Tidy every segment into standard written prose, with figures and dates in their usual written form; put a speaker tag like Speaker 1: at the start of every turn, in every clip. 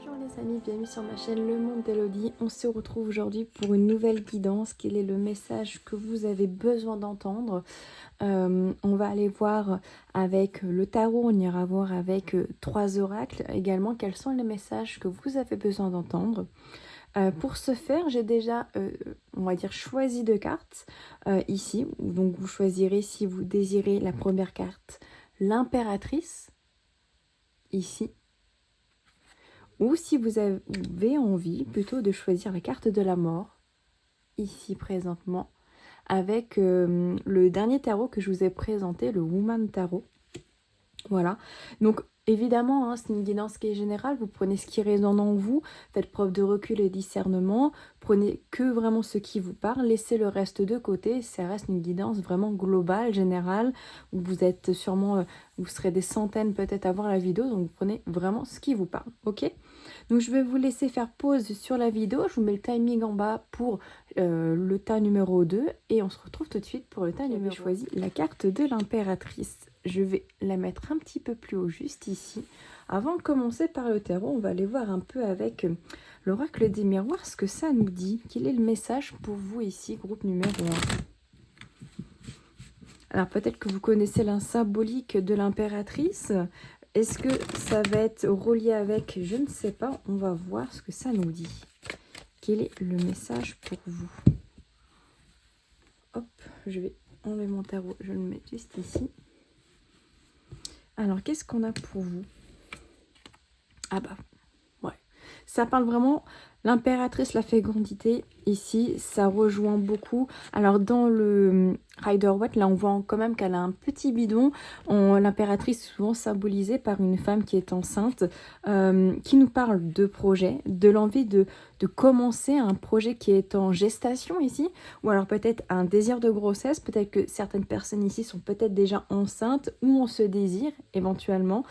Speaker 1: Bonjour les amis, bienvenue sur ma chaîne Le Monde d'Elodie. On se retrouve aujourd'hui pour une nouvelle guidance. Quel est le message que vous avez besoin d'entendre? On va aller voir avec le tarot, on ira voir avec 3 oracles également quels sont les messages que vous avez besoin d'entendre. Pour ce faire, j'ai déjà, on va dire, choisi 2 cartes ici. Donc vous choisirez si vous désirez la première carte, l'impératrice, ici. Ou si vous avez envie plutôt de choisir la carte de la mort, ici présentement, avec le dernier tarot que je vous ai présenté, le Woman Tarot. Voilà, donc évidemment, hein, c'est une guidance qui est générale, vous prenez ce qui résonne en vous, faites preuve de recul et discernement, prenez que vraiment ce qui vous parle, laissez le reste de côté, ça reste une guidance vraiment globale, générale, où vous êtes sûrement, vous serez des centaines peut-être à voir la vidéo, donc vous prenez vraiment ce qui vous parle, ok? Donc je vais vous laisser faire pause sur la vidéo, je vous mets le timing en bas pour le tas numéro 2 et on se retrouve tout de suite pour le tas numéro 1. J'ai choisi la carte de l'impératrice. Je vais la mettre un petit peu plus haut juste ici. Avant de commencer par le tarot, on va aller voir un peu avec l'oracle des miroirs ce que ça nous dit. Quel est le message pour vous ici, groupe numéro 1? Alors peut-être que vous connaissez la symbolique de l'impératrice. Est-ce que ça va être relié avec? Je ne sais pas. On va voir ce que ça nous dit. Quel est le message pour vous? Hop, je vais enlever mon tarot. Je le mets juste ici. Alors, qu'est-ce qu'on a pour vous? Ah bah, ouais. Ça parle vraiment, l'impératrice, la fécondité, ici, ça rejoint beaucoup. Alors, dans le Rider-Waite, là, on voit quand même qu'elle a un petit bidon. L'impératrice est souvent symbolisée par une femme qui est enceinte, qui nous parle de projet, de l'envie de commencer un projet qui est en gestation ici, ou alors peut-être un désir de grossesse. Peut-être que certaines personnes ici sont peut-être déjà enceintes, ou on se désire éventuellement.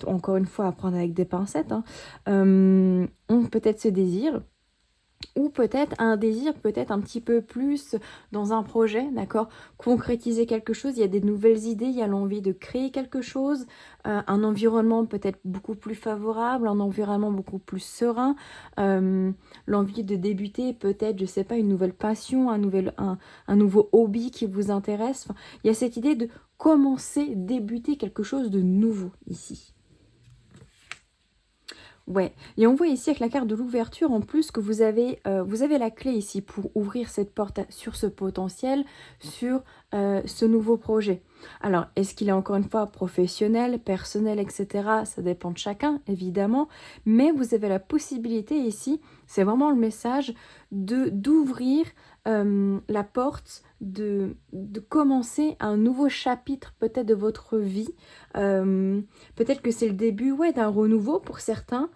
Speaker 1: Encore une fois, à prendre avec des pincettes, hein. On peut-être ce désir, ou peut-être un désir peut-être un petit peu plus dans un projet, d'accord, concrétiser quelque chose, il y a des nouvelles idées, il y a l'envie de créer quelque chose, un environnement peut-être beaucoup plus favorable, un environnement beaucoup plus serein, l'envie de débuter peut-être, je sais pas, une nouvelle passion, un nouveau hobby qui vous intéresse. Enfin, il y a cette idée de commencer, débuter quelque chose de nouveau ici. Ouais, et on voit ici avec la carte de l'ouverture en plus que vous avez la clé ici pour ouvrir cette porte sur ce potentiel, sur ce nouveau projet. Alors, est-ce qu'il est encore une fois professionnel, personnel, etc. Ça dépend de chacun, évidemment, mais vous avez la possibilité ici, c'est vraiment le message, d'ouvrir la porte, de commencer un nouveau chapitre peut-être de votre vie. Peut-être que c'est le début, ouais, d'un renouveau pour certains,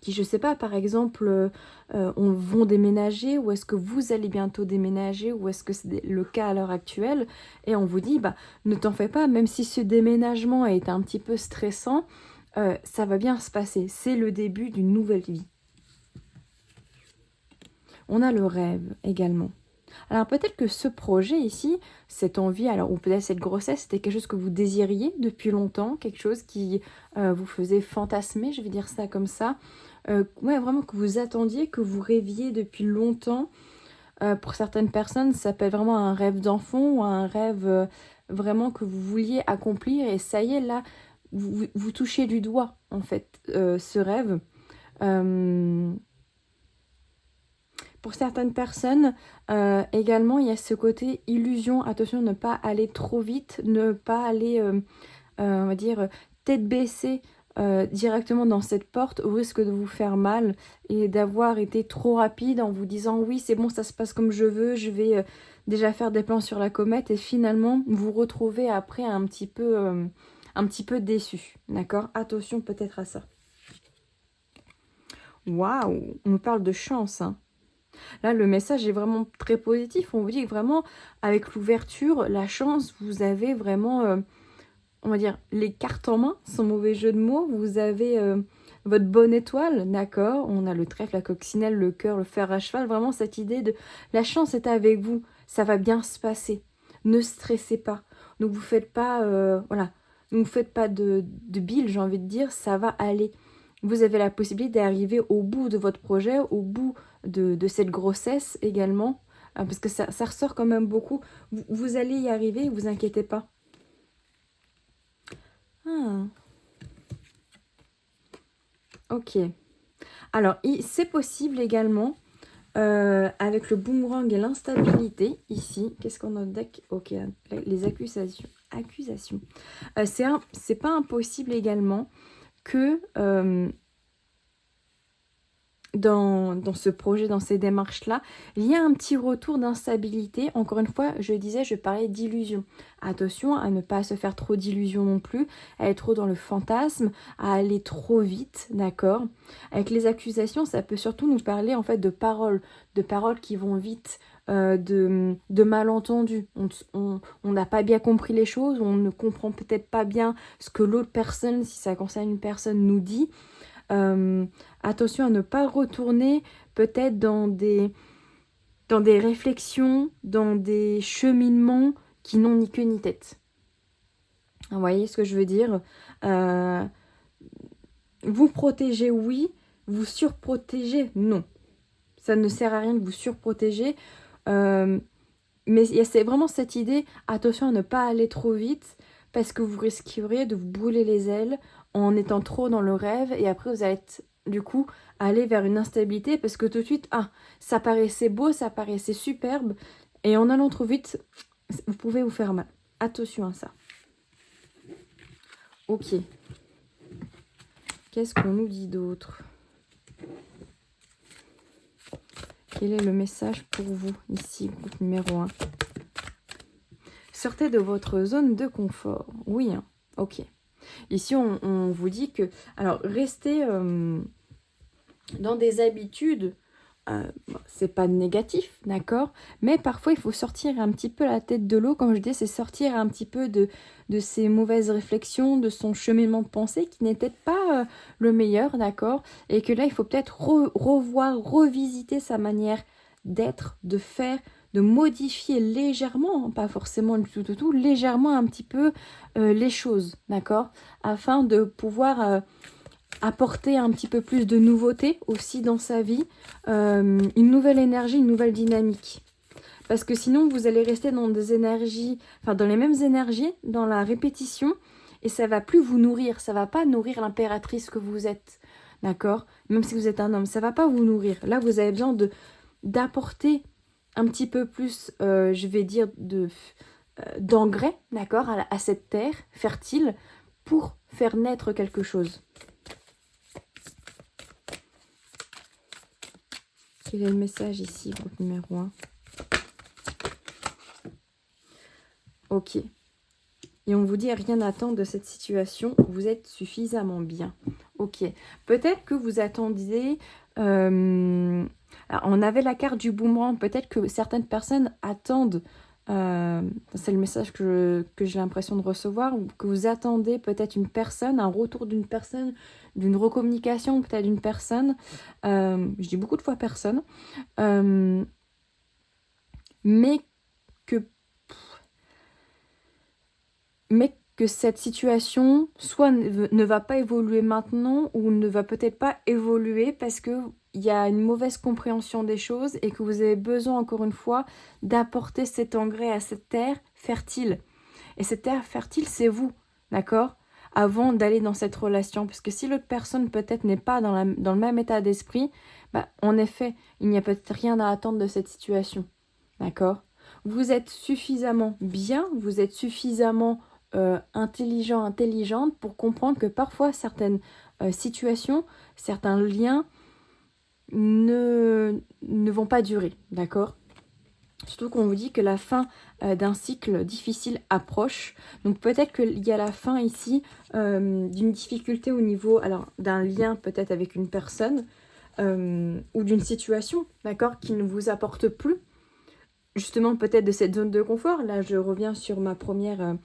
Speaker 1: qui, je sais pas, par exemple, vont déménager, ou est-ce que vous allez bientôt déménager, ou est-ce que c'est le cas à l'heure actuelle, et on vous dit, bah, ne t'en fais pas, même si ce déménagement est un petit peu stressant, ça va bien se passer, c'est le début d'une nouvelle vie. On a le rêve également. Alors peut-être que ce projet ici, cette envie, alors, ou peut-être cette grossesse, c'était quelque chose que vous désiriez depuis longtemps, quelque chose qui vous faisait fantasmer, je vais dire ça comme ça. Ouais, vraiment que vous attendiez, que vous rêviez depuis longtemps. Pour certaines personnes, ça peut être vraiment un rêve d'enfant, ou un rêve vraiment que vous vouliez accomplir, et ça y est, là, vous touchez du doigt, en fait, ce rêve. Pour certaines personnes, également, il y a ce côté illusion. Attention, ne pas aller trop vite, ne pas aller, on va dire, tête baissée directement dans cette porte, au risque de vous faire mal et d'avoir été trop rapide en vous disant oui, c'est bon, ça se passe comme je veux, je vais déjà faire des plans sur la comète, et finalement vous retrouvez après un petit peu déçu. D'accord? Attention peut-être à ça. Waouh, on nous parle de chance, hein. Là, le message est vraiment très positif. On vous dit que vraiment, avec l'ouverture, la chance, vous avez vraiment, on va dire, les cartes en main, sans mauvais jeu de mots. Vous avez votre bonne étoile, d'accord. On a le trèfle, la coccinelle, le cœur, le fer à cheval. Vraiment, cette idée de la chance est avec vous. Ça va bien se passer. Ne stressez pas. Donc, vous faites pas, voilà, ne vous faites pas de bile, j'ai envie de dire, ça va aller. Vous avez la possibilité d'arriver au bout de votre projet, au bout de cette grossesse également, parce que ça ressort quand même beaucoup. Vous allez y arriver, vous inquiétez pas. Ah. Ok. Alors, c'est possible également, avec le boomerang et l'instabilité, ici, qu'est-ce qu'on a de deck? Ok, les accusations. C'est pas impossible également que dans ce projet, dans ces démarches-là, il y a un petit retour d'instabilité. Encore une fois, je parlais d'illusion. Attention à ne pas se faire trop d'illusions non plus, à être trop dans le fantasme, à aller trop vite, d'accord? Avec les accusations, ça peut surtout nous parler en fait de paroles qui vont vite, de malentendus. On n'a pas bien compris les choses, on ne comprend peut-être pas bien ce que l'autre personne, si ça concerne une personne, nous dit. Attention à ne pas retourner peut-être dans des réflexions, dans des cheminements qui n'ont ni queue ni tête. Vous voyez ce que je veux dire? Vous protéger, oui. Vous surprotéger, non. Ça ne sert à rien de vous surprotéger. Mais c'est vraiment cette idée, attention à ne pas aller trop vite, parce que vous risqueriez de vous brûler les ailes en étant trop dans le rêve, et après vous allez être, du coup, aller vers une instabilité, parce que tout de suite, ça paraissait beau, ça paraissait superbe, et en allant trop vite, vous pouvez vous faire mal. Attention à ça. Ok. Qu'est-ce qu'on nous dit d'autre? Quel est le message pour vous, ici, groupe numéro 1? Sortez de votre zone de confort. Oui, hein. Ok. Ici, on vous dit que... Alors, rester dans des habitudes, c'est pas négatif, d'accord? Mais parfois, il faut sortir un petit peu la tête de l'eau. Comme je dis, c'est sortir un petit peu de ces mauvaises réflexions, de son cheminement de pensée qui n'est peut-être pas le meilleur, d'accord? Et que là, il faut peut-être revoir, revisiter sa manière d'être, de faire, de modifier légèrement, hein, pas forcément du tout, légèrement un petit peu les choses, d'accord? Afin de pouvoir apporter un petit peu plus de nouveauté aussi dans sa vie, une nouvelle énergie, une nouvelle dynamique. Parce que sinon, vous allez rester dans des énergies, enfin dans les mêmes énergies, dans la répétition, et ça va plus vous nourrir, ça va pas nourrir l'impératrice que vous êtes, d'accord? Même si vous êtes un homme, ça va pas vous nourrir. Là, vous avez besoin d'apporter un petit peu plus, je vais dire, d'engrais, d'accord, à cette terre fertile pour faire naître quelque chose. Quel est le message ici, groupe numéro 1? Ok. Et on vous dit rien n'attend de cette situation, vous êtes suffisamment bien. Ok. Peut-être que vous attendiez... Alors, on avait la carte du boomerang. Peut-être que certaines personnes attendent... c'est le message que j'ai l'impression de recevoir, ou que vous attendez peut-être une personne, un retour d'une personne, d'une recommunication peut-être d'une personne. Je dis beaucoup de fois personne. Mais que cette situation soit ne va pas évoluer maintenant, ou ne va peut-être pas évoluer parce qu'il y a une mauvaise compréhension des choses, et que vous avez besoin, encore une fois, d'apporter cet engrais à cette terre fertile. Et cette terre fertile, c'est vous, d'accord? Avant d'aller dans cette relation. Parce que si l'autre personne peut-être n'est pas dans le même état d'esprit, en effet, il n'y a peut-être rien à attendre de cette situation. D'accord? Vous êtes suffisamment bien, vous êtes suffisamment intelligente pour comprendre que parfois certaines situations, certains liens ne vont pas durer, d'accord? Surtout qu'on vous dit que la fin d'un cycle difficile approche. Donc peut-être qu'il y a la fin ici d'une difficulté au niveau d'un lien peut-être avec une personne ou d'une situation, d'accord, qui ne vous apporte plus. Justement peut-être de cette zone de confort. Là je reviens sur ma première...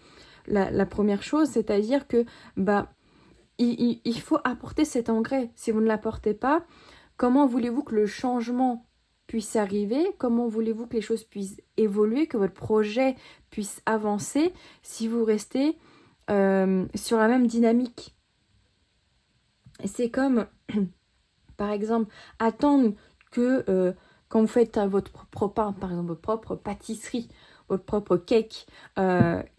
Speaker 1: La première chose, c'est-à-dire que il faut apporter cet engrais. Si vous ne l'apportez pas, comment voulez-vous que le changement puisse arriver? Comment voulez-vous que les choses puissent évoluer, que votre projet puisse avancer si vous restez sur la même dynamique. Et c'est comme, par exemple, attendre que quand vous faites votre propre pain, par exemple votre propre pâtisserie, votre propre cake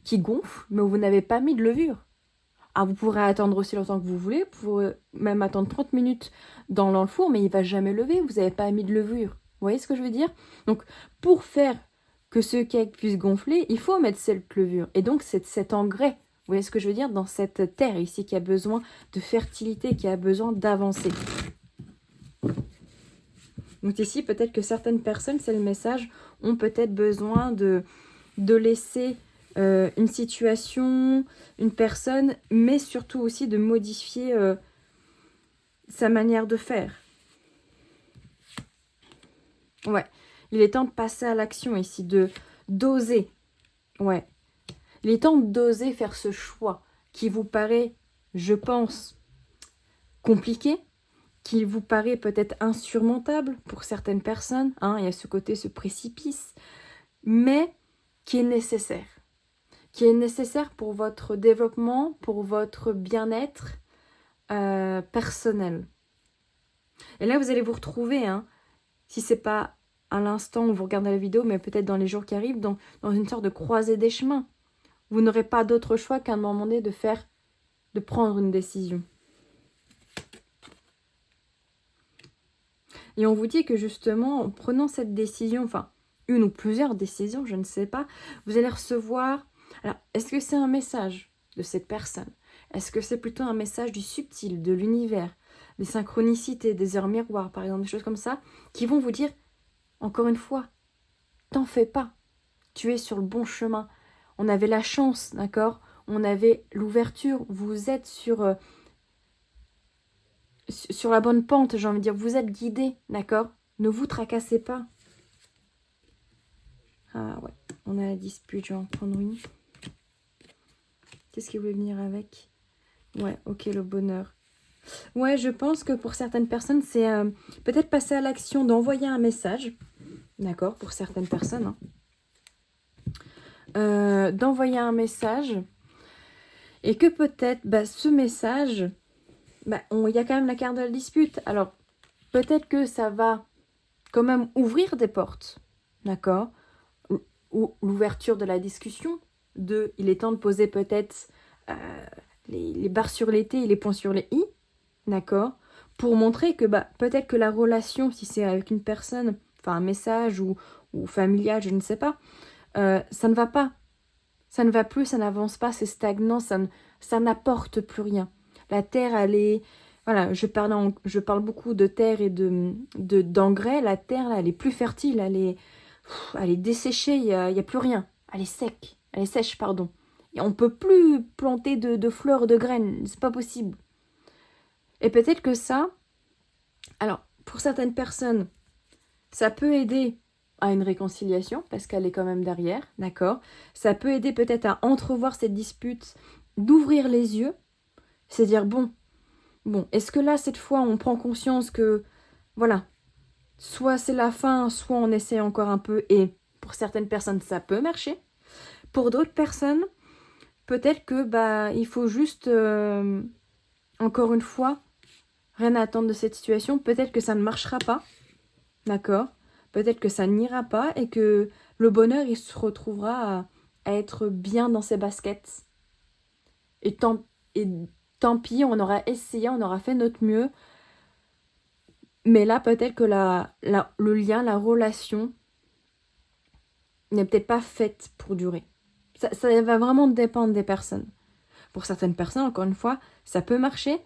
Speaker 1: qui gonfle, mais vous n'avez pas mis de levure. Ah, vous pourrez attendre aussi longtemps que vous voulez, vous pourrez même attendre 30 minutes dans le four, mais il ne va jamais lever, vous n'avez pas mis de levure. Vous voyez ce que je veux dire? Donc, pour faire que ce cake puisse gonfler, il faut mettre cette levure. Et donc, c'est cet engrais, vous voyez ce que je veux dire, dans cette terre ici qui a besoin de fertilité, qui a besoin d'avancer. Donc ici, peut-être que certaines personnes, c'est le message, ont peut-être besoin de laisser une situation, une personne, mais surtout aussi de modifier sa manière de faire. Ouais, il est temps de passer à l'action ici, d'oser. Ouais, il est temps d'oser faire ce choix qui vous paraît, je pense, compliqué, qui vous paraît peut-être insurmontable pour certaines personnes. Hein, il y a ce côté, ce précipice, mais qui est nécessaire. Qui est nécessaire pour votre développement, pour votre bien-être personnel. Et là, vous allez vous retrouver, hein, si c'est pas à l'instant où vous regardez la vidéo, mais peut-être dans les jours qui arrivent, dans une sorte de croisée des chemins. Vous n'aurez pas d'autre choix qu'à un moment donné de prendre une décision. Et on vous dit que justement, en prenant cette décision, enfin, une ou plusieurs décisions, je ne sais pas, vous allez recevoir... Alors, est-ce que c'est un message de cette personne? Est-ce que c'est plutôt un message du subtil, de l'univers, des synchronicités, des heures miroirs, par exemple, des choses comme ça, qui vont vous dire, encore une fois, t'en fais pas, tu es sur le bon chemin. On avait la chance, d'accord? On avait l'ouverture, vous êtes sur la bonne pente, j'ai envie de dire, vous êtes guidé, d'accord? Ne vous tracassez pas. Ah ouais, on a la dispute, je vais en prendre une. Qu'est-ce qui voulait venir avec? Ouais, ok, le bonheur. Ouais, je pense que pour certaines personnes, c'est peut-être passer à l'action d'envoyer un message. D'accord, pour certaines personnes. Hein. D'envoyer un message. Et que peut-être, ce message, il y a quand même la carte de la dispute. Alors, peut-être que ça va quand même ouvrir des portes. D'accord? Ou l'ouverture de la discussion. Il est temps de poser peut-être les barres sur les T et les points sur les I. D'accord? Pour montrer que peut-être que la relation, si c'est avec une personne, enfin un message ou familial, je ne sais pas, ça ne va pas. Ça ne va plus, ça n'avance pas, c'est stagnant, ça n'apporte plus rien. La terre, elle est... Voilà, je parle beaucoup de terre et d'engrais. La terre, là, elle est plus fertile, elle est desséchée, il y a plus rien. Elle est sèche, pardon. Et on ne peut plus planter de fleurs, de graines, c'est pas possible. Et peut-être que ça, alors, pour certaines personnes, ça peut aider à une réconciliation, parce qu'elle est quand même derrière, d'accord? Ça peut aider peut-être à entrevoir cette dispute, d'ouvrir les yeux, c'est dire, bon, est-ce que là, cette fois, on prend conscience que, voilà, soit c'est la fin, soit on essaie encore un peu, et pour certaines personnes, ça peut marcher. Pour d'autres personnes, peut-être que, il faut juste, encore une fois, rien attendre de cette situation. Peut-être que ça ne marchera pas, d'accord? Peut-être que ça n'ira pas et que le bonheur, il se retrouvera à être bien dans ses baskets. Et tant pis, on aura essayé, on aura fait notre mieux. Mais là, peut-être que le lien, la relation n'est peut-être pas faite pour durer. Ça va vraiment dépendre des personnes. Pour certaines personnes, encore une fois, ça peut marcher.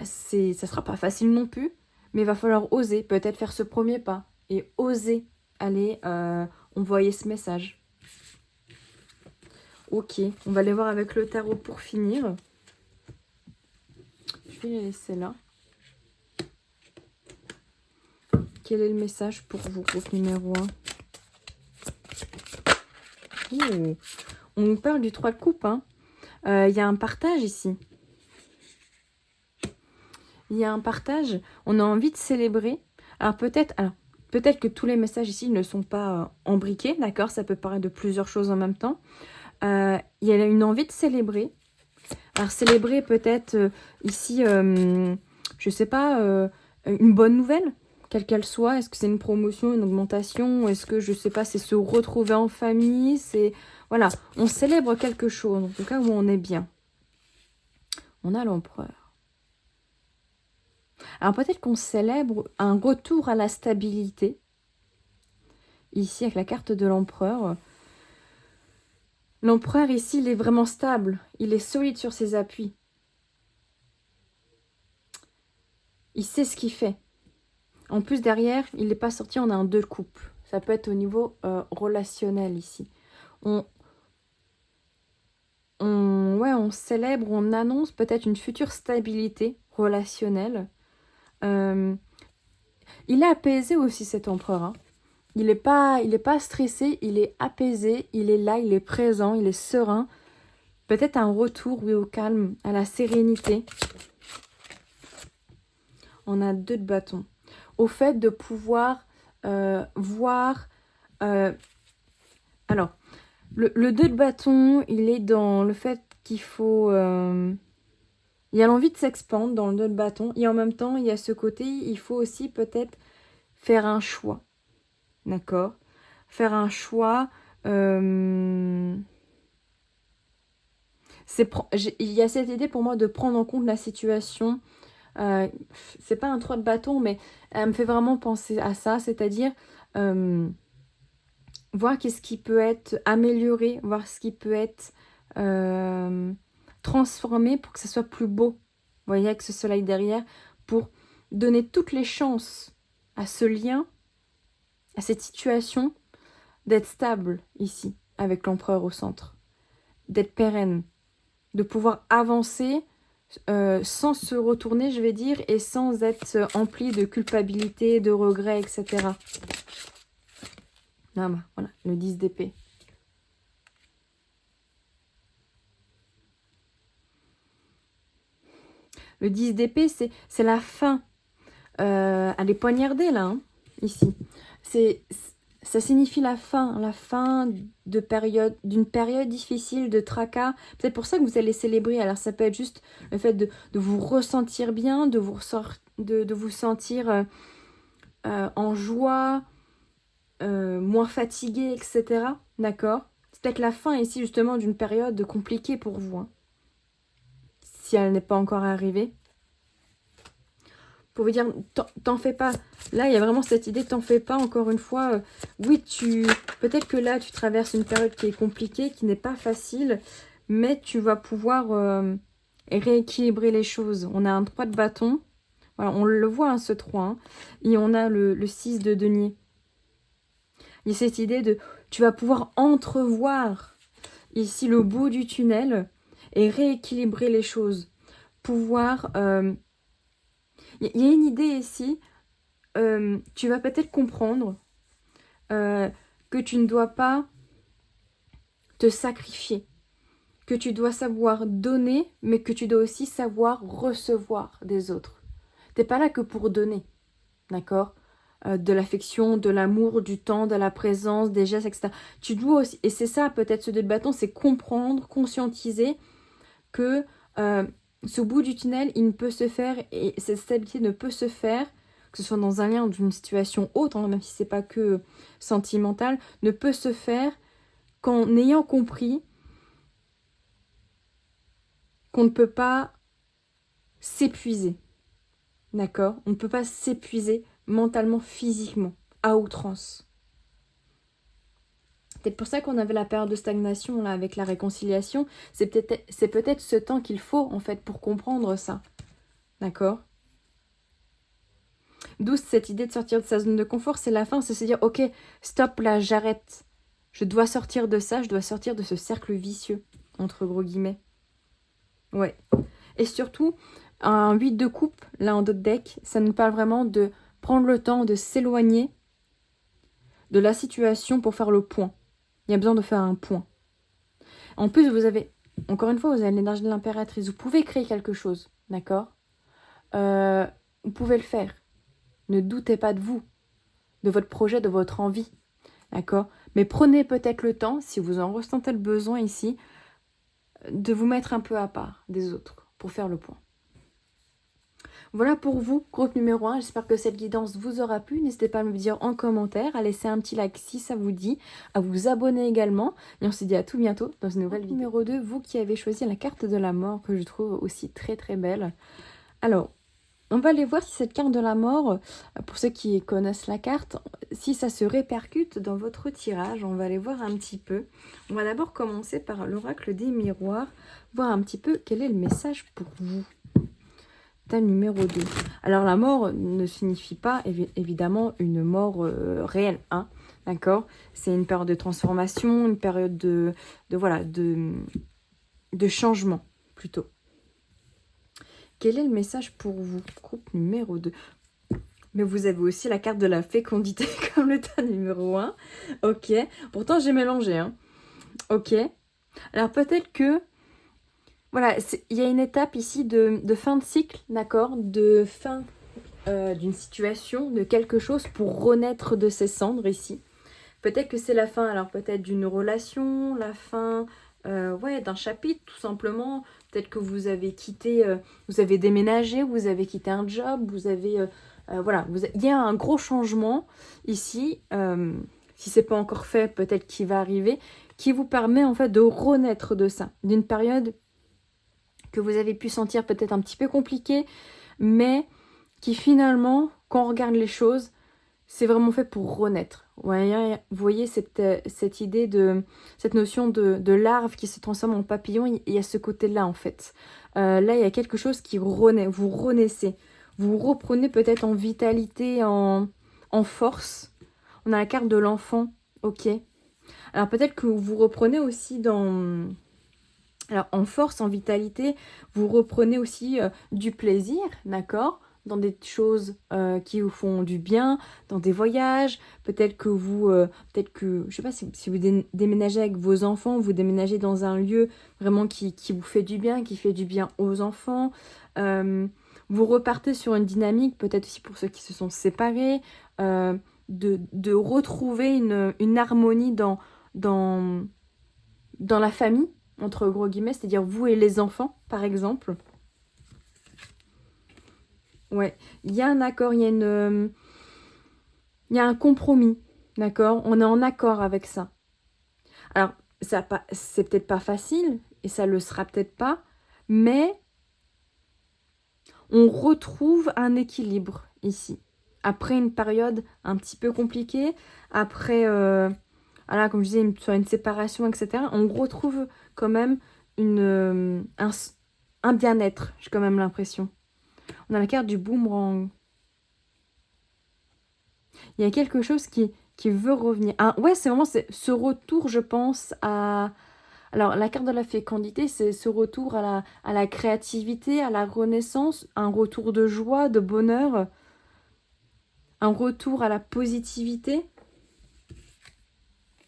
Speaker 1: Ça sera pas facile non plus. Mais il va falloir oser, peut-être faire ce premier pas. Et oser aller envoyer ce message. Ok, on va aller voir avec le tarot pour finir. Je vais les laisser là. Quel est le message pour vous, groupe numéro 1? Oh, on nous parle du 3 de coupe. Hein. Y a un partage ici. Il y a un partage. On a envie de célébrer. Alors peut-être que tous les messages ici ne sont pas embriqués, d'accord? Ça peut parler de plusieurs choses en même temps. Il y a une envie de célébrer. Alors, célébrer peut-être ici, je sais pas, une bonne nouvelle, quelle qu'elle soit. Est-ce que c'est une promotion, une augmentation? Est-ce que, je sais pas, c'est se retrouver en famille? C'est voilà, on célèbre quelque chose, en tout cas où on est bien. On a l'empereur. Alors peut-être qu'on célèbre un retour à la stabilité. Ici, avec la carte de l'empereur. L'empereur, ici, il est vraiment stable. Il est solide sur ses appuis. Il sait ce qu'il fait. En plus, derrière, il n'est pas sorti, on a un 2 de coupe. Ça peut être au niveau relationnel ici. On célèbre, on annonce peut-être une future stabilité relationnelle. Il est apaisé aussi, cet empereur. Hein. Il n'est pas stressé, il est apaisé, il est là, il est présent, il est serein. Peut-être un retour, oui, au calme, à la sérénité. On a 2 de bâton. Au fait de pouvoir voir... alors, le 2 de bâton, il est dans le fait qu'il faut... il y a l'envie de s'expandre dans le 2 de bâton. Et en même temps, il y a ce côté, il faut aussi peut-être faire un choix. D'accord? Faire un choix... il y a cette idée pour moi de prendre en compte la situation. C'est pas un 3 de bâton, mais elle me fait vraiment penser à ça, c'est-à-dire voir qu'est-ce qui peut être amélioré, voir ce qui peut être transformé pour que ce soit plus beau. Vous voyez, avec ce soleil derrière, pour donner toutes les chances à ce lien, à cette situation, d'être stable ici, avec l'empereur au centre, d'être pérenne, de pouvoir avancer sans se retourner, je vais dire, et sans être empli de culpabilité, de regrets, etc. Ah bah, voilà, le 10 d'épée. Le 10 d'épée, c'est la fin. Elle est poignardée, là, hein, ici. Ça signifie la fin d'une période difficile, de tracas. C'est pour ça que vous allez célébrer. Alors, ça peut être juste le fait de vous ressentir bien, de vous sentir en joie, moins fatigué, etc. D'accord? C'est peut-être la fin ici, justement, d'une période compliquée pour vous. Hein, si elle n'est pas encore arrivée. Pour vous dire, t'en fais pas. Là, il y a vraiment cette idée, t'en fais pas, encore une fois. Oui, peut-être que là, tu traverses une période qui est compliquée, qui n'est pas facile, mais tu vas pouvoir rééquilibrer les choses. On a un 3 de bâton. Voilà, on le voit, hein, ce 3. Hein, et on a le 6 de denier. Il y a cette idée de, tu vas pouvoir entrevoir ici le bout du tunnel et rééquilibrer les choses. Pouvoir... Il y a une idée ici, tu vas peut-être comprendre que tu ne dois pas te sacrifier, que tu dois savoir donner, mais que tu dois aussi savoir recevoir des autres. Tu n'es pas là que pour donner, d'accord? De l'affection, de l'amour, du temps, de la présence, des gestes, etc. Tu dois aussi, et c'est ça peut-être ce 2 de bâton, c'est comprendre, conscientiser que ce bout du tunnel, il ne peut se faire, et cette stabilité ne peut se faire, que ce soit dans un lien ou d'une situation autre, hein, même si c'est pas que sentimental, ne peut se faire qu'en ayant compris qu'on ne peut pas s'épuiser. D'accord? On ne peut pas s'épuiser mentalement, physiquement, à outrance. C'est peut-être pour ça qu'on avait la période de stagnation là avec la réconciliation. C'est peut-être ce temps qu'il faut en fait pour comprendre ça. D'accord? D'où cette idée de sortir de sa zone de confort, c'est la fin, c'est se dire ok, stop là, j'arrête. Je dois sortir de ça, je dois sortir de ce cercle vicieux, entre gros guillemets. Ouais. Et surtout, un 8 de coupe, là en dos de deck, ça nous parle vraiment de prendre le temps de s'éloigner de la situation pour faire le point. Il y a besoin de faire un point. En plus, vous avez, encore une fois, vous avez l'énergie de l'impératrice. Vous pouvez créer quelque chose, d'accord? Vous pouvez le faire. Ne doutez pas de vous, de votre projet, de votre envie, d'accord? Mais prenez peut-être le temps, si vous en ressentez le besoin ici, de vous mettre un peu à part des autres pour faire le point. Voilà pour vous, groupe numéro 1. J'espère que cette guidance vous aura plu. N'hésitez pas à me le dire en commentaire, à laisser un petit like si ça vous dit, à vous abonner également. Et on se dit à tout bientôt dans une nouvelle vidéo. Numéro 2, vous qui avez choisi la carte de la mort, que je trouve aussi très très belle. Alors, on va aller voir si cette carte de la mort, pour ceux qui connaissent la carte, si ça se répercute dans votre tirage. On va aller voir un petit peu. On va d'abord commencer par l'oracle des miroirs, voir un petit peu quel est le message pour vous. Numéro 2. Alors la mort ne signifie pas évidemment une mort réelle, hein, d'accord? C'est une période de transformation, une période de changement plutôt. Quel est le message pour vous, groupe numéro 2? Mais vous avez aussi la carte de la fécondité comme le tas numéro 1. Ok, pourtant j'ai mélangé, hein. Ok, alors peut-être que voilà, il y a une étape ici de fin de cycle, d'accord, de fin d'une situation, de quelque chose pour renaître de ses cendres ici. Peut-être que c'est la fin, alors peut-être d'une relation, la fin d'un chapitre tout simplement. Peut-être que vous avez quitté, vous avez déménagé, vous avez quitté un job, vous avez... il y a un gros changement ici, si ce n'est pas encore fait, peut-être qu'il va arriver, qui vous permet en fait de renaître de ça, d'une période que vous avez pu sentir peut-être un petit peu compliqué, mais qui finalement, quand on regarde les choses, c'est vraiment fait pour renaître. Vous voyez cette idée de, cette notion de larve qui se transforme en papillon, il y a ce côté-là en fait. Là, il y a quelque chose qui renaît, vous renaissez. Vous reprenez peut-être en vitalité, en force. On a la carte de l'enfant, ok. Alors peut-être que vous reprenez aussi dans... Alors, en force, en vitalité, vous reprenez aussi du plaisir, d'accord? Dans des choses qui vous font du bien, dans des voyages. Peut-être que vous, je sais pas, si vous déménagez avec vos enfants, vous déménagez dans un lieu vraiment qui vous fait du bien, qui fait du bien aux enfants. Vous repartez sur une dynamique, peut-être aussi pour ceux qui se sont séparés, de retrouver une harmonie dans la famille, entre gros guillemets, c'est-à-dire vous et les enfants, par exemple. Ouais, il y a un accord, il y a un compromis, d'accord? On est en accord avec ça. Alors, c'est peut-être pas facile, et ça le sera peut-être pas, mais on retrouve un équilibre ici. Après une période un petit peu compliquée, après... voilà, comme je disais, soit une séparation, etc. On retrouve quand même un bien-être, j'ai quand même l'impression. On a la carte du boomerang. Il y a quelque chose qui veut revenir. Ouais, c'est vraiment ce retour, je pense, à... Alors, la carte de la fécondité, c'est ce retour à la créativité, à la renaissance, un retour de joie, de bonheur, un retour à la positivité.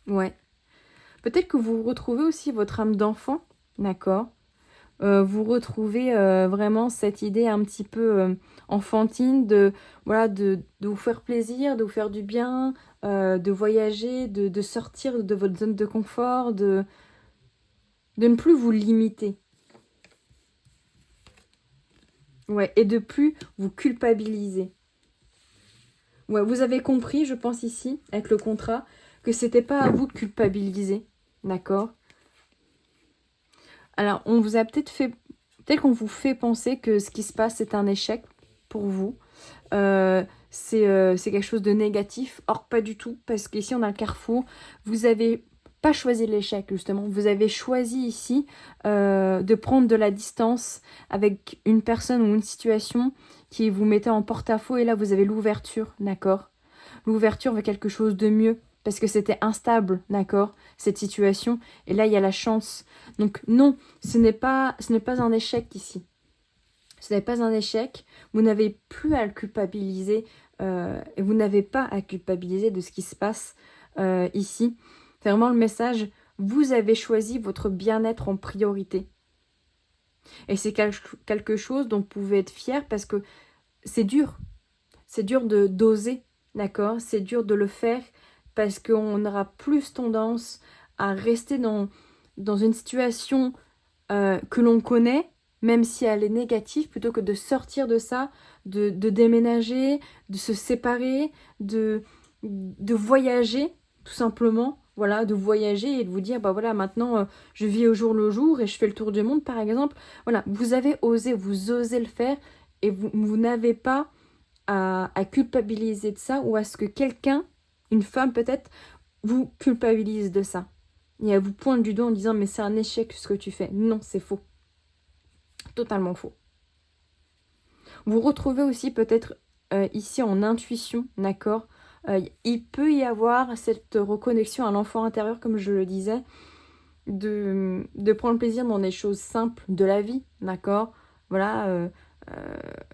Speaker 1: Ouais. Peut-être que vous retrouvez aussi votre âme d'enfant, d'accord? Vous retrouvez vraiment cette idée un petit peu enfantine de vous faire plaisir, de vous faire du bien, de voyager, de sortir de votre zone de confort, de ne plus vous limiter. Ouais, et de plus vous culpabiliser. Ouais, vous avez compris, je pense ici, avec le contrat, que c'était pas à vous de culpabiliser, d'accord? Alors, on vous a peut-être qu'on vous fait penser que ce qui se passe, c'est un échec pour vous. C'est quelque chose de négatif. Or, pas du tout, parce qu'ici, on a le carrefour. Vous n'avez pas choisi l'échec, justement. Vous avez choisi ici de prendre de la distance avec une personne ou une situation qui vous mettait en porte-à-faux. Et là, vous avez l'ouverture, d'accord? L'ouverture vers quelque chose de mieux. Parce que c'était instable, d'accord, cette situation. Et là, il y a la chance. Donc non, ce n'est pas un échec ici. Ce n'est pas un échec. Vous n'avez plus à le culpabiliser. Et vous n'avez pas à culpabiliser de ce qui se passe ici. C'est vraiment le message. Vous avez choisi votre bien-être en priorité. Et c'est quelque chose dont vous pouvez être fier parce que c'est dur. C'est dur d'oser, d'accord? C'est dur de le faire parce qu'on aura plus tendance à rester dans une situation que l'on connaît, même si elle est négative, plutôt que de sortir de ça, de déménager, de se séparer, de voyager, tout simplement. Voilà, de voyager et de vous dire, bah voilà, maintenant, je vis au jour le jour et je fais le tour du monde, par exemple. Voilà, vous avez osé, vous osez le faire et vous n'avez pas à culpabiliser de ça ou à ce que quelqu'un, une femme peut-être, vous culpabilise de ça. Et elle vous pointe du doigt en disant, mais c'est un échec ce que tu fais. Non, c'est faux. Totalement faux. Vous retrouvez aussi peut-être ici en intuition, d'accord. Il peut y avoir cette reconnexion à l'enfant intérieur, comme je le disais, de prendre plaisir dans des choses simples de la vie, d'accord. Voilà,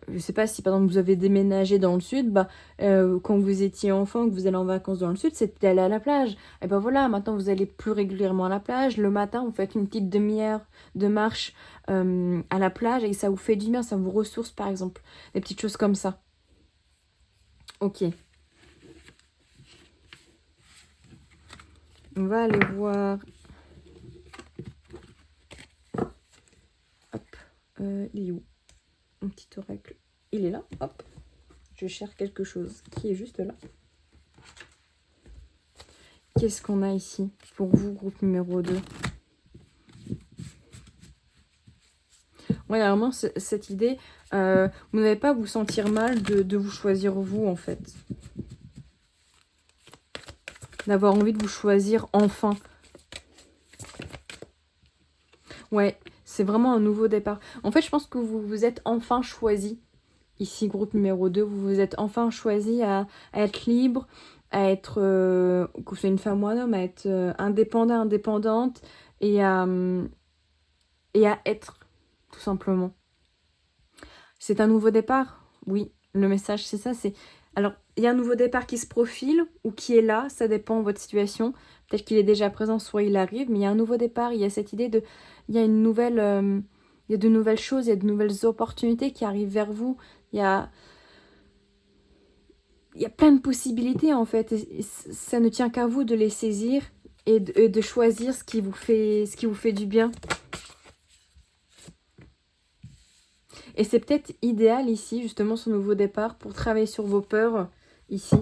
Speaker 1: je sais pas si par exemple vous avez déménagé dans le sud, bah, quand vous étiez enfant, que vous allez en vacances dans le sud, c'était aller à la plage. Et ben voilà, maintenant vous allez plus régulièrement à la plage. Le matin, vous faites une petite demi-heure de marche à la plage et ça vous fait du bien, ça vous ressource par exemple. Des petites choses comme ça. Ok. On va aller voir. Hop. Il est où? Un petit oracle. Il est là. Hop. Je cherche quelque chose qui est juste là. Qu'est-ce qu'on a ici pour vous, groupe numéro 2? Ouais, vraiment, cette idée, vous n'avez pas à vous sentir mal de vous choisir vous, en fait. D'avoir envie de vous choisir enfin. Ouais, c'est vraiment un nouveau départ. En fait, je pense que vous vous êtes enfin choisi. Ici, groupe numéro 2, vous vous êtes enfin choisi à être libre, à être, que vous soyez une femme ou un homme, à être indépendant, indépendante et à être, tout simplement. C'est un nouveau départ? Oui, le message c'est ça, c'est... Alors, il y a un nouveau départ qui se profile ou qui est là, ça dépend de votre situation. Peut-être qu'il est déjà présent, soit il arrive, mais il y a un nouveau départ, il y a cette idée de... Il y a une nouvelle... il y a de nouvelles choses, il y a de nouvelles opportunités qui arrivent vers vous. Il y a plein de possibilités en fait. Et ça ne tient qu'à vous de les saisir et de choisir ce qui vous fait du bien. Et c'est peut-être idéal ici, justement, ce nouveau départ pour travailler sur vos peurs ici.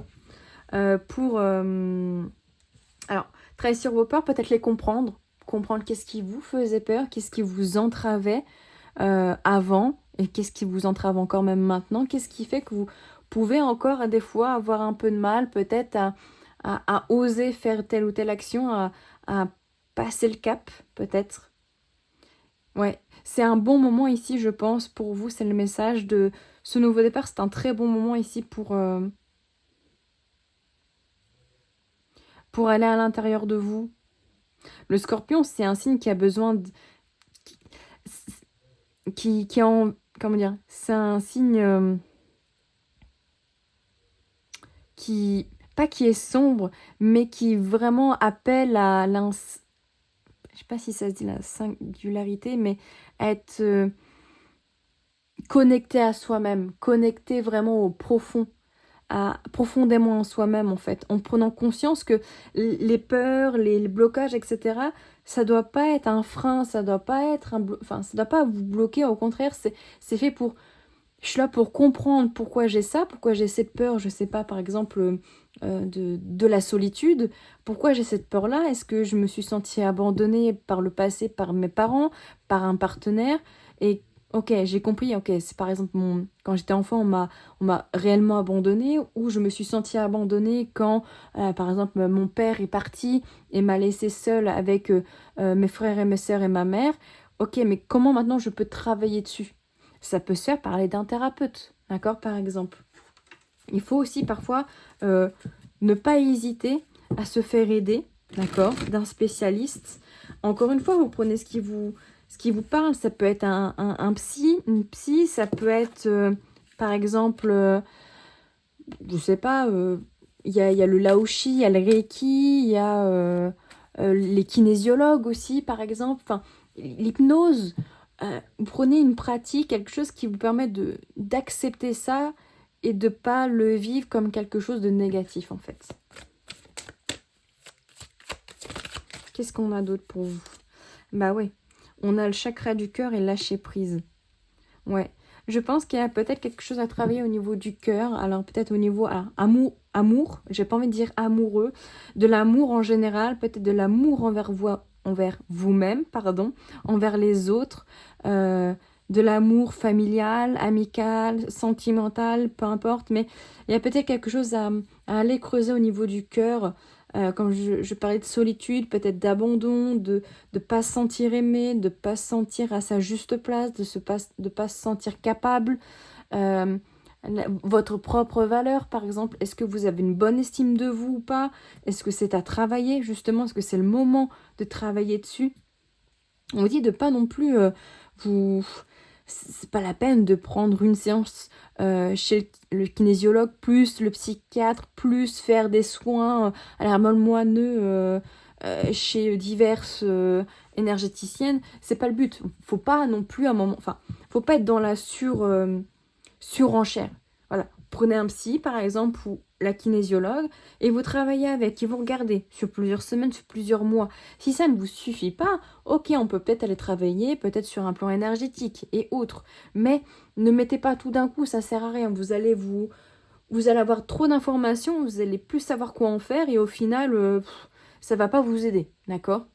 Speaker 1: Alors, travailler sur vos peurs, peut-être les comprendre. Comprendre qu'est-ce qui vous faisait peur, qu'est-ce qui vous entravait avant et qu'est-ce qui vous entrave encore même maintenant. Qu'est-ce qui fait que vous pouvez encore des fois avoir un peu de mal peut-être à oser faire telle ou telle action, à passer le cap peut-être. Ouais, c'est un bon moment ici, je pense, pour vous. C'est le message de ce nouveau départ. C'est un très bon moment ici pour aller à l'intérieur de vous. Le scorpion, c'est un signe qui a besoin de... qui en... Comment dire? C'est un signe qui... Pas qui est sombre, mais qui vraiment appelle à je sais pas si ça se dit la singularité, mais être connecté à soi-même, connecté vraiment au profond, profondément en soi-même en fait, en prenant conscience que les peurs, les blocages, etc., ça doit pas être un frein, ça doit pas être enfin, ça doit pas vous bloquer, au contraire, c'est fait pour... Je suis là pour comprendre pourquoi j'ai ça, pourquoi j'ai cette peur, je sais pas, par exemple, de la solitude. Pourquoi j'ai cette peur-là? Est-ce que je me suis sentie abandonnée par le passé, par mes parents, par un partenaire? Et ok, j'ai compris, ok, c'est par exemple, quand j'étais enfant, on m'a réellement abandonnée, ou je me suis sentie abandonnée quand, par exemple, mon père est parti et m'a laissée seule avec mes frères et mes sœurs et ma mère. Ok, mais comment maintenant je peux travailler dessus? Ça peut se faire parler d'un thérapeute, d'accord, par exemple. Il faut aussi parfois ne pas hésiter à se faire aider, d'accord, d'un spécialiste. Encore une fois, vous prenez ce qui vous parle. Ça peut être un psy, une psy, ça peut être, par exemple, je sais pas, il y a le laoshi, il y a le reiki, il y a les kinésiologues aussi, par exemple. Enfin, l'hypnose. Vous prenez une pratique, quelque chose qui vous permet d'accepter ça et de pas le vivre comme quelque chose de négatif en fait. Qu'est-ce qu'on a d'autre pour vous? Bah oui, On a le chakra du cœur et lâcher prise. Ouais. Je pense qu'il y a peut-être quelque chose à travailler au niveau du cœur. Alors peut-être au niveau amour, j'ai pas envie de dire amoureux, de l'amour en général, peut-être de l'amour envers vous-même, pardon, envers les autres, de l'amour familial, amical, sentimental, peu importe, mais il y a peut-être quelque chose à aller creuser au niveau du cœur. Comme je parlais de solitude, peut-être d'abandon, de ne pas se sentir aimé, de ne pas se sentir à sa juste place, de pas se sentir capable. Euh, Votre propre valeur, par exemple, est-ce que vous avez une bonne estime de vous ou pas? Est-ce que c'est à travailler, justement? Est-ce que c'est le moment de travailler dessus? On vous dit de pas non plus vous... C'est pas la peine de prendre une séance chez le kinésiologue, plus le psychiatre, plus faire des soins à la moelle moineux chez diverses énergéticiennes. C'est pas le but. Faut pas non plus à un moment... Enfin, faut pas être dans la surenchère. Voilà. Prenez un psy, par exemple, ou la kinésiologue, et vous travaillez avec, et vous regardez sur plusieurs semaines, sur plusieurs mois. Si ça ne vous suffit pas, ok, on peut peut-être aller travailler, peut-être sur un plan énergétique et autres. Mais ne mettez pas tout d'un coup, ça sert à rien. Vous allez avoir trop d'informations, vous allez plus savoir quoi en faire, et au final, ça va pas vous aider, d'accord?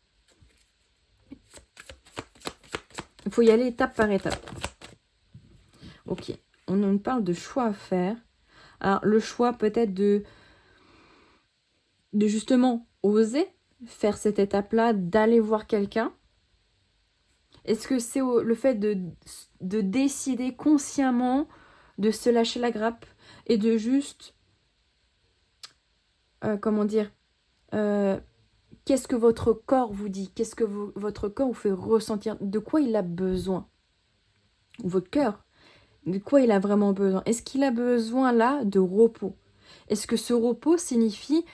Speaker 1: Il faut y aller étape par étape. Ok, on nous parle de choix à faire. Alors, le choix peut-être de justement oser faire cette étape-là, d'aller voir quelqu'un. Est-ce que c'est le fait de décider consciemment de se lâcher la grappe et de juste, comment dire, qu'est-ce que votre corps vous dit? Qu'est-ce que votre corps vous fait ressentir? De quoi il a besoin? Votre cœur, de quoi il a vraiment besoin? Est-ce qu'il a besoin là de repos? Est-ce que ce repos signifie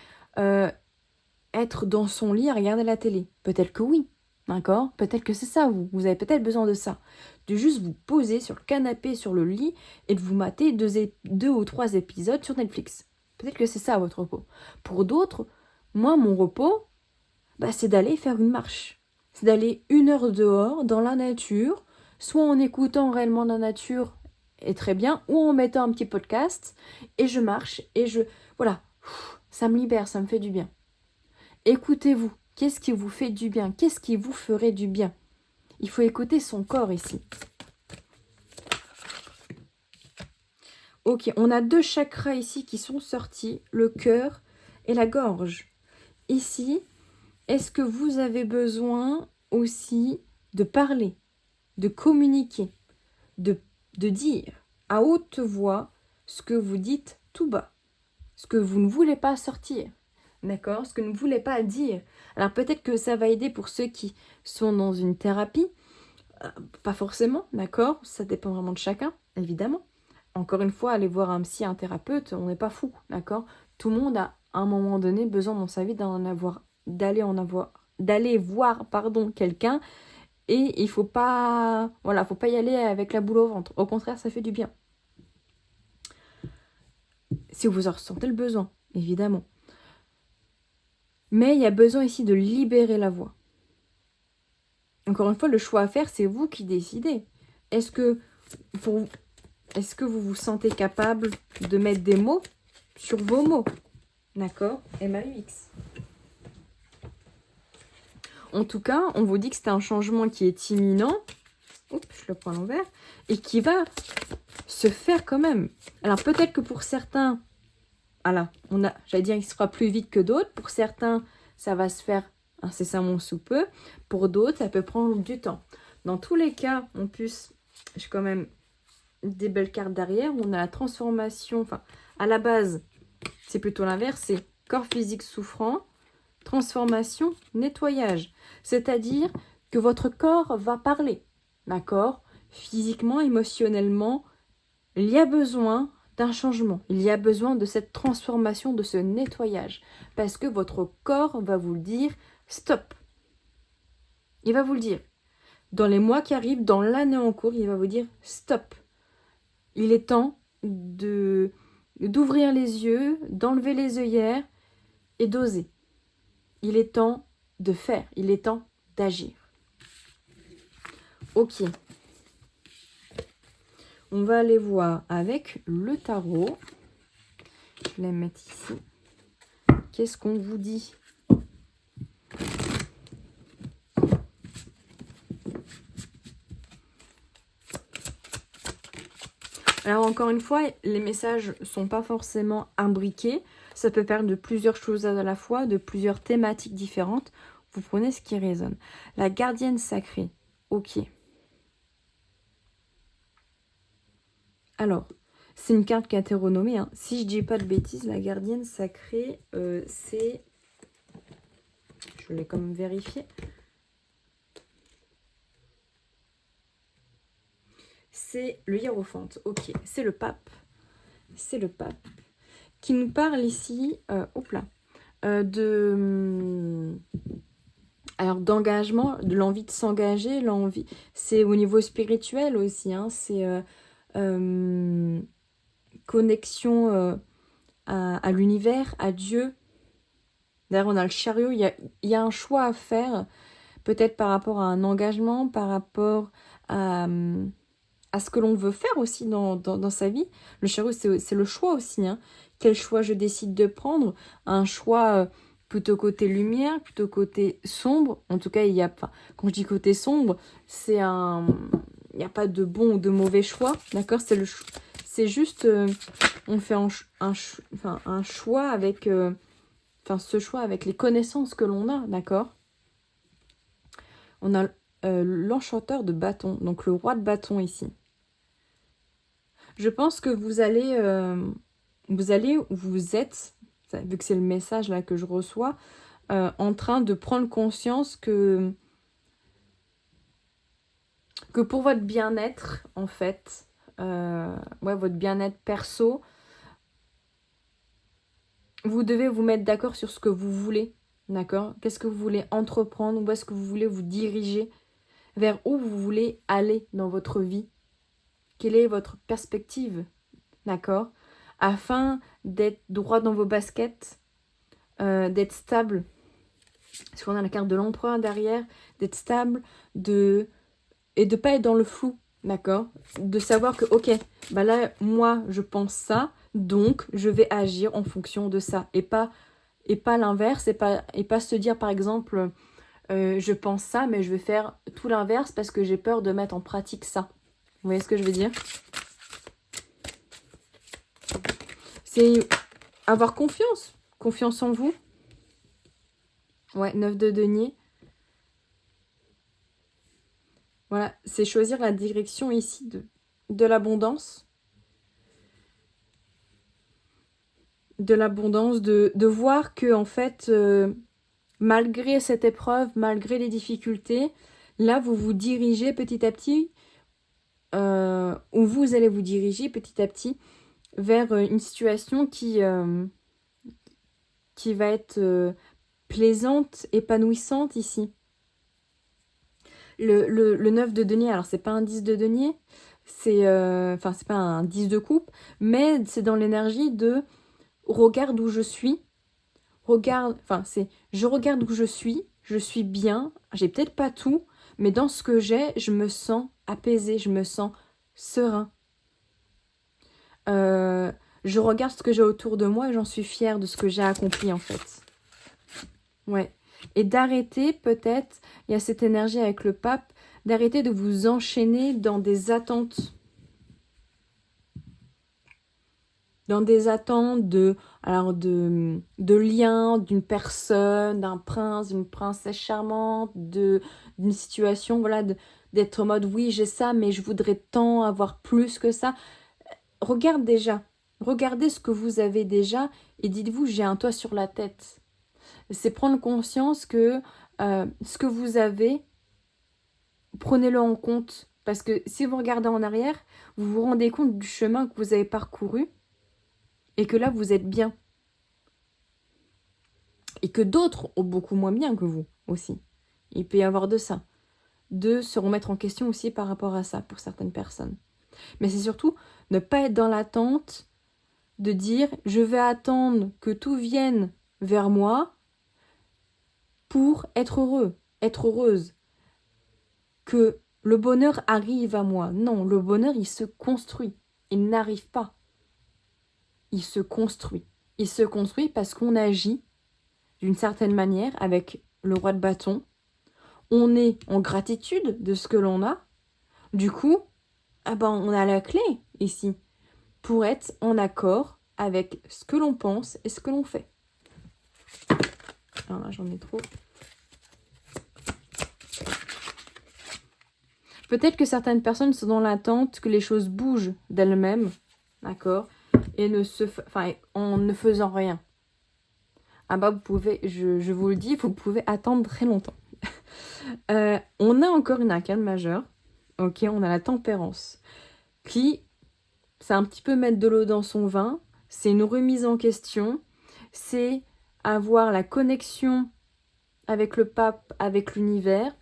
Speaker 1: être dans son lit à regarder la télé? Peut-être que oui, d'accord? Peut-être que c'est ça, vous avez peut-être besoin de ça. De juste vous poser sur le canapé, sur le lit, et de vous mater 2 ou 3 épisodes sur Netflix. Peut-être que c'est ça votre repos. Pour d'autres, moi, mon repos, c'est d'aller faire une marche. C'est d'aller 1 heure dehors, dans la nature, soit en écoutant réellement la nature, et très bien, ou en mettant un petit podcast, et je marche, et voilà, ça me libère, ça me fait du bien. Écoutez-vous. Qu'est-ce qui vous fait du bien? Qu'est-ce qui vous ferait du bien? Il faut écouter son corps ici. Ok, on a 2 chakras ici qui sont sortis, le cœur et la gorge. Ici, est-ce que vous avez besoin aussi de parler, de communiquer, de dire à haute voix ce que vous dites tout bas, ce que vous ne voulez pas sortir? D'accord? Ce que vous ne voulez pas dire. Alors peut-être que ça va aider pour ceux qui sont dans une thérapie. Pas forcément, d'accord? Ça dépend vraiment de chacun, évidemment. Encore une fois, aller voir un psy, un thérapeute, on n'est pas fou, d'accord? Tout le monde a à un moment donné besoin dans sa vie d'aller voir quelqu'un, et il faut pas y aller avec la boule au ventre. Au contraire, ça fait du bien. Si vous en ressentez le besoin, évidemment. Mais il y a besoin ici de libérer la voix. Encore une fois, le choix à faire, c'est vous qui décidez. Est-ce que vous vous sentez capable de mettre des mots sur vos mots? D'accord? MAUX. En tout cas, on vous dit que c'est un changement qui est imminent. Oups, je le prends à l'envers. Et qui va se faire quand même. Alors peut-être que pour certains, j'allais dire qu'il se fera plus vite que d'autres. Pour certains, ça va se faire incessamment sous peu. Pour d'autres, ça peut prendre du temps. Dans tous les cas, j'ai quand même des belles cartes derrière. On a la transformation, à la base, c'est plutôt l'inverse, c'est corps physique souffrant, transformation, nettoyage. C'est-à-dire que votre corps va parler, d'accord? Physiquement, émotionnellement, il y a besoin d'un changement. Il y a besoin de cette transformation, de ce nettoyage. Parce que votre corps va vous le dire, stop. Il va vous le dire. Dans les mois qui arrivent, dans l'année en cours, il va vous dire, stop. Il est temps d'ouvrir les yeux, d'enlever les œillères et d'oser. Il est temps de faire, il est temps d'agir. Ok. On va aller voir avec le tarot. Je vais la mettre ici. Qu'est-ce qu'on vous dit? Alors encore une fois, les messages ne sont pas forcément imbriqués. Ça peut faire de plusieurs choses à la fois, de plusieurs thématiques différentes. Vous prenez ce qui résonne. La gardienne sacrée. Ok. Alors, c'est une carte qui a été renommée. Hein. Si je dis pas de bêtises, la gardienne sacrée, c'est... Je l'ai quand même vérifié. C'est le hiérophante. Ok, c'est le pape. C'est le pape qui nous parle ici, alors d'engagement, de l'envie de s'engager, l'envie, c'est au niveau spirituel aussi, hein, c'est connexion à l'univers, à Dieu. D'ailleurs, on a le chariot, il y a un choix à faire, peut-être par rapport à un engagement, par rapport à ce que l'on veut faire aussi dans sa vie. Le chariot, c'est le choix aussi. Hein. Quel choix je décide de prendre? Un choix plutôt côté lumière, plutôt côté sombre. En tout cas, il y a pas. Quand je dis côté sombre, c'est un. Il n'y a pas de bon ou de mauvais choix. D'accord? C'est juste. On fait un choix avec. Ce choix avec les connaissances que l'on a. D'accord? On a l'enchanteur de bâton. Donc le roi de bâton ici. Je pense que vous allez où vous êtes, vu que c'est le message là que je reçois, en train de prendre conscience que pour votre bien-être, en fait, votre bien-être perso, vous devez vous mettre d'accord sur ce que vous voulez, d'accord? Qu'est-ce que vous voulez entreprendre? Où est-ce que vous voulez vous diriger? Vers où vous voulez aller dans votre vie? Quelle est votre perspective? D'accord? Afin d'être droit dans vos baskets, d'être stable. Parce qu'on a la carte de l'empereur derrière, d'être stable, et de pas être dans le flou, d'accord? De savoir que, ok, bah là, moi, je pense ça, donc je vais agir en fonction de ça. Et pas l'inverse, et pas se dire, par exemple, je pense ça, mais je vais faire tout l'inverse parce que j'ai peur de mettre en pratique ça. Vous voyez ce que je veux dire? C'est avoir confiance. Confiance en vous. Ouais, 9 de denier. Voilà, c'est choisir la direction ici de l'abondance. De l'abondance, de voir que, en fait, malgré cette épreuve, malgré les difficultés, là, vous vous dirigez petit à petit, ou vous allez vous diriger petit à petit vers une situation qui va être plaisante, épanouissante ici. Le 9 de denier, alors c'est pas un 10 de denier, c'est pas un 10 de coupe, mais c'est dans l'énergie de regarde où je suis, je regarde où je suis bien, j'ai peut-être pas tout, mais dans ce que j'ai, je me sens apaisée, je me sens serein. Je regarde ce que j'ai autour de moi et j'en suis fière de ce que j'ai accompli en fait. Ouais. Et d'arrêter peut-être, il y a cette énergie avec le pape, d'arrêter de vous enchaîner dans des attentes. Dans des attentes de liens, d'une personne, d'un prince, d'une princesse charmante, d'une situation, voilà, d'être en mode oui, j'ai ça, mais je voudrais tant avoir plus que ça. Regardez ce que vous avez déjà et dites-vous, j'ai un toit sur la tête. C'est prendre conscience que ce que vous avez, prenez-le en compte. Parce que si vous regardez en arrière, vous vous rendez compte du chemin que vous avez parcouru et que là, vous êtes bien. Et que d'autres ont beaucoup moins bien que vous aussi. Il peut y avoir de ça. De se remettre en question aussi par rapport à ça pour certaines personnes. Mais c'est surtout ne pas être dans l'attente de dire je vais attendre que tout vienne vers moi pour être heureux, être heureuse. Que le bonheur arrive à moi. Non, le bonheur, il se construit. Il n'arrive pas. Il se construit. Il se construit parce qu'on agit d'une certaine manière avec le roi de bâton. On est en gratitude de ce que l'on a. Du coup, ah ben, on a la clé ici pour être en accord avec ce que l'on pense et ce que l'on fait. Alors là, j'en ai trop. Peut-être que certaines personnes sont dans l'attente que les choses bougent d'elles-mêmes, d'accord, et en ne faisant rien. Ah bah vous pouvez, je vous le dis, vous pouvez attendre très longtemps. On a encore une arcane majeure, ok, on a la tempérance, qui, c'est un petit peu mettre de l'eau dans son vin, c'est une remise en question, c'est avoir la connexion avec le pape, avec l'univers,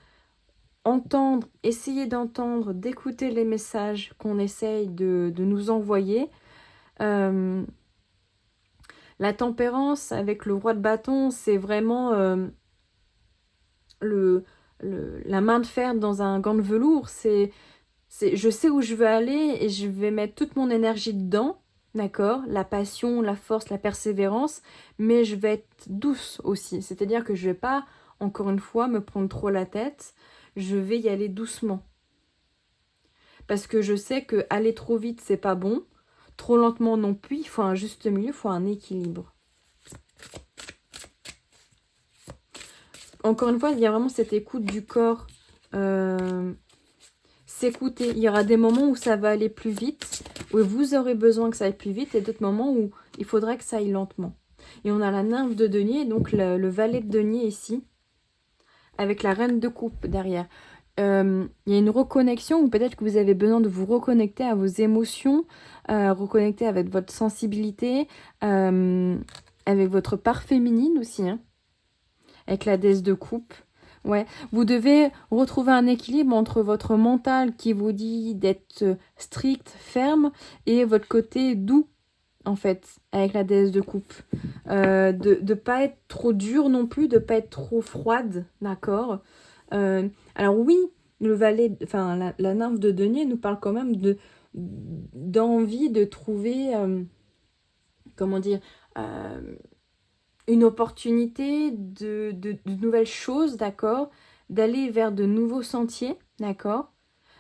Speaker 1: entendre, essayer d'entendre, d'écouter les messages qu'on essaye de nous envoyer. La tempérance avec le roi de bâton, c'est vraiment la main de fer dans un gant de velours. Je sais où je veux aller et je vais mettre toute mon énergie dedans, d'accord? La passion, la force, la persévérance, mais je vais être douce aussi. C'est-à-dire que je vais pas, encore une fois, me prendre trop la tête. Je vais y aller doucement. Parce que je sais que aller trop vite, c'est pas bon. Trop lentement non plus. Il faut un juste milieu, il faut un équilibre. Encore une fois, il y a vraiment cette écoute du corps. S'écouter. Il y aura des moments où ça va aller plus vite, où vous aurez besoin que ça aille plus vite, et d'autres moments où il faudra que ça aille lentement. Et on a la nymphe de denier, donc le valet de denier ici, avec la reine de coupe derrière. Il y a une reconnexion, ou peut-être que vous avez besoin de vous reconnecter à vos émotions, reconnecter avec votre sensibilité, avec votre part féminine aussi, hein, avec la déesse de coupe. Ouais, vous devez retrouver un équilibre entre votre mental qui vous dit d'être strict, ferme, et votre côté doux, en fait, avec la déesse de coupe. De pas être trop dur non plus, de pas être trop froide, d'accord. Alors oui, le valet, enfin la nymphe de denier nous parle quand même d'envie de trouver, comment dire, une opportunité de nouvelles choses, d'accord, d'aller vers de nouveaux sentiers, d'accord,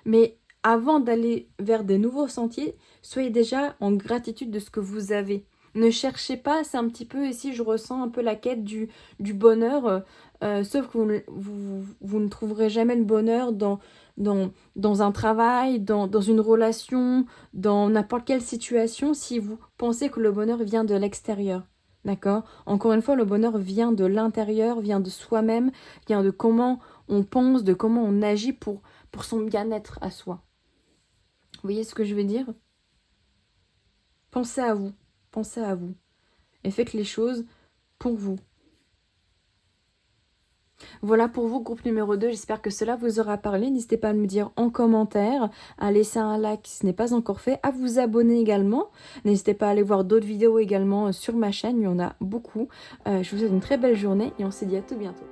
Speaker 1: mais avant d'aller vers des nouveaux sentiers, soyez déjà en gratitude de ce que vous avez. Ne cherchez pas, c'est un petit peu ici, je ressens un peu la quête du bonheur, sauf que vous ne trouverez jamais le bonheur dans un travail, dans une relation, dans n'importe quelle situation, si vous pensez que le bonheur vient de l'extérieur. D'accord? Encore une fois, le bonheur vient de l'intérieur, vient de soi-même, vient de comment on pense, de comment on agit pour son bien-être à soi. Vous voyez ce que je veux dire? Pensez à vous. Pensez à vous. Et faites les choses pour vous. Voilà pour vous, groupe numéro 2. J'espère que cela vous aura parlé. N'hésitez pas à me dire en commentaire, à laisser un like si ce n'est pas encore fait, à vous abonner également. N'hésitez pas à aller voir d'autres vidéos également sur ma chaîne. Il y en a beaucoup. Je vous souhaite une très belle journée et on se dit à tout bientôt.